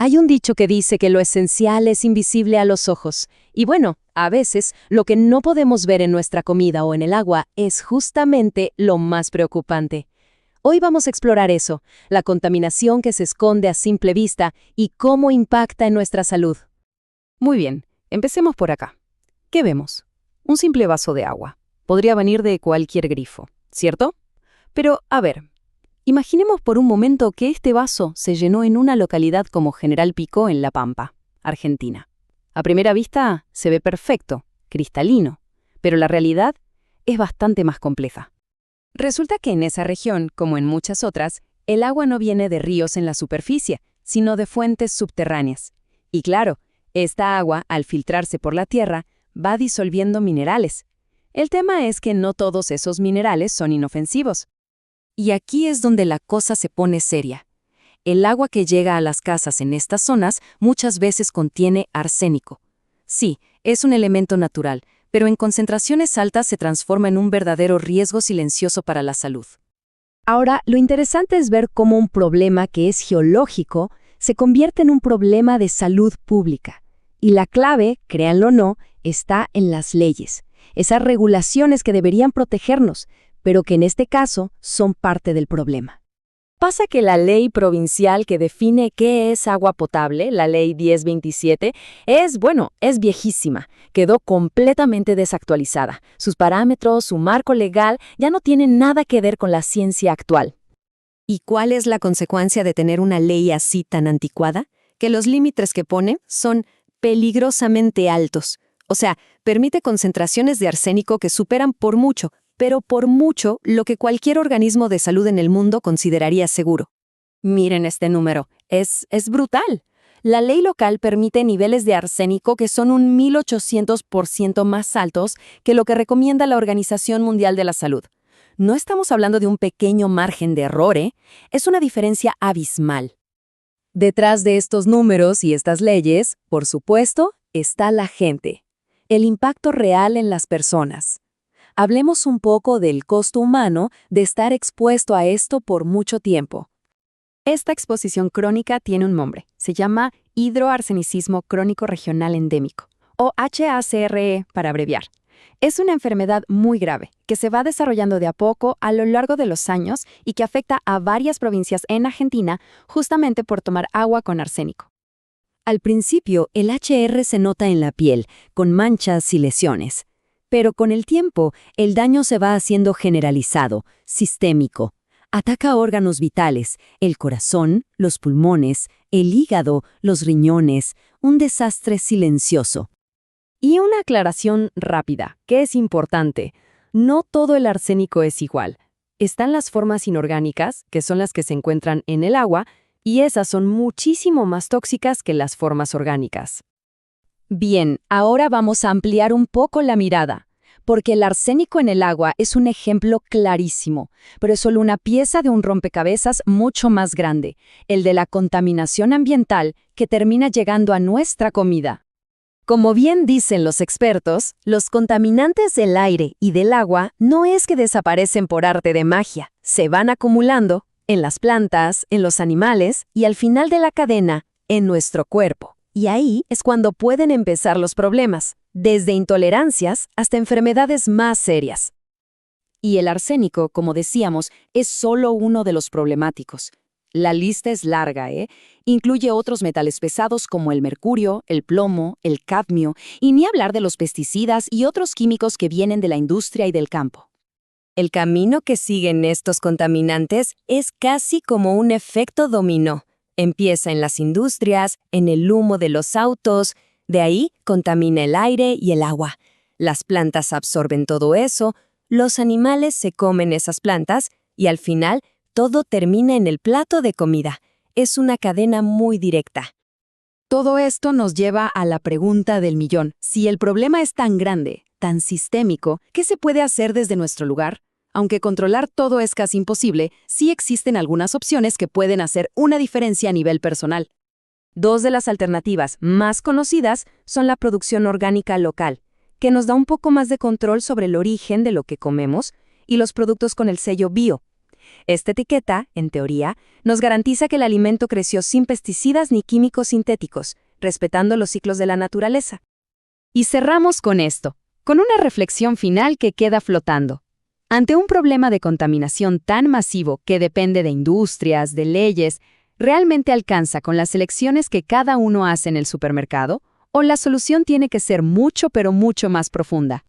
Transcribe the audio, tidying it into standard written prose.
Hay un dicho que dice que lo esencial es invisible a los ojos. Y bueno, a veces lo que no podemos ver en nuestra comida o en el agua es justamente lo más preocupante. Hoy vamos a explorar eso, la contaminación que se esconde a simple vista y cómo impacta en nuestra salud. Muy bien, empecemos por acá. ¿Qué vemos? Un simple vaso de agua. Podría venir de cualquier grifo, ¿cierto? Pero, a ver, imaginemos por un momento que este vaso se llenó en una localidad como General Pico en La Pampa, Argentina. A primera vista se ve perfecto, cristalino, pero la realidad es bastante más compleja. Resulta que en esa región, como en muchas otras, el agua no viene de ríos en la superficie, sino de fuentes subterráneas. Y claro, esta agua, al filtrarse por la tierra, va disolviendo minerales. El tema es que no todos esos minerales son inofensivos. Y aquí es donde la cosa se pone seria. El agua que llega a las casas en estas zonas muchas veces contiene arsénico. Sí, es un elemento natural, pero en concentraciones altas se transforma en un verdadero riesgo silencioso para la salud. Ahora, lo interesante es ver cómo un problema que es geológico se convierte en un problema de salud pública. Y la clave, créanlo o no, está en las leyes. Esas regulaciones que deberían protegernos, pero que en este caso son parte del problema. Pasa que la ley provincial que define qué es agua potable, la Ley 1027, es viejísima. Quedó completamente desactualizada. Sus parámetros, su marco legal, ya no tienen nada que ver con la ciencia actual. ¿Y cuál es la consecuencia de tener una ley así tan anticuada? Que los límites que pone son peligrosamente altos. O sea, permite concentraciones de arsénico que superan por mucho, pero por mucho, lo que cualquier organismo de salud en el mundo consideraría seguro. Miren este número, es brutal. La ley local permite niveles de arsénico que son un 1800% más altos que lo que recomienda la Organización Mundial de la Salud. No estamos hablando de un pequeño margen de error, es una diferencia abismal. Detrás de estos números y estas leyes, por supuesto, está la gente. El impacto real en las personas. Hablemos un poco del costo humano de estar expuesto a esto por mucho tiempo. Esta exposición crónica tiene un nombre. Se llama hidroarsenicismo crónico regional endémico, o HACRE para abreviar. Es una enfermedad muy grave que se va desarrollando de a poco a lo largo de los años y que afecta a varias provincias en Argentina justamente por tomar agua con arsénico. Al principio, el HR se nota en la piel, con manchas y lesiones. Pero con el tiempo, el daño se va haciendo generalizado, sistémico. Ataca órganos vitales, el corazón, los pulmones, el hígado, los riñones, un desastre silencioso. Y una aclaración rápida, que es importante. No todo el arsénico es igual. Están las formas inorgánicas, que son las que se encuentran en el agua, y esas son muchísimo más tóxicas que las formas orgánicas. Bien, ahora vamos a ampliar un poco la mirada, porque el arsénico en el agua es un ejemplo clarísimo, pero es solo una pieza de un rompecabezas mucho más grande, el de la contaminación ambiental que termina llegando a nuestra comida. Como bien dicen los expertos, los contaminantes del aire y del agua no es que desaparecen por arte de magia, se van acumulando en las plantas, en los animales y al final de la cadena, en nuestro cuerpo. Y ahí es cuando pueden empezar los problemas, desde intolerancias hasta enfermedades más serias. Y el arsénico, como decíamos, es solo uno de los problemáticos. La lista es larga, Incluye otros metales pesados como el mercurio, el plomo, el cadmio, y ni hablar de los pesticidas y otros químicos que vienen de la industria y del campo. El camino que siguen estos contaminantes es casi como un efecto dominó. Empieza en las industrias, en el humo de los autos, de ahí contamina el aire y el agua. Las plantas absorben todo eso, los animales se comen esas plantas y al final todo termina en el plato de comida. Es una cadena muy directa. Todo esto nos lleva a la pregunta del millón. Si el problema es tan grande, tan sistémico, ¿qué se puede hacer desde nuestro lugar? Aunque controlar todo es casi imposible, sí existen algunas opciones que pueden hacer una diferencia a nivel personal. Dos de las alternativas más conocidas son la producción orgánica local, que nos da un poco más de control sobre el origen de lo que comemos, y los productos con el sello bio. Esta etiqueta, en teoría, nos garantiza que el alimento creció sin pesticidas ni químicos sintéticos, respetando los ciclos de la naturaleza. Y cerramos con esto, con una reflexión final que queda flotando. Ante un problema de contaminación tan masivo que depende de industrias, de leyes, ¿realmente alcanza con las elecciones que cada uno hace en el supermercado? ¿O la solución tiene que ser mucho pero mucho más profunda?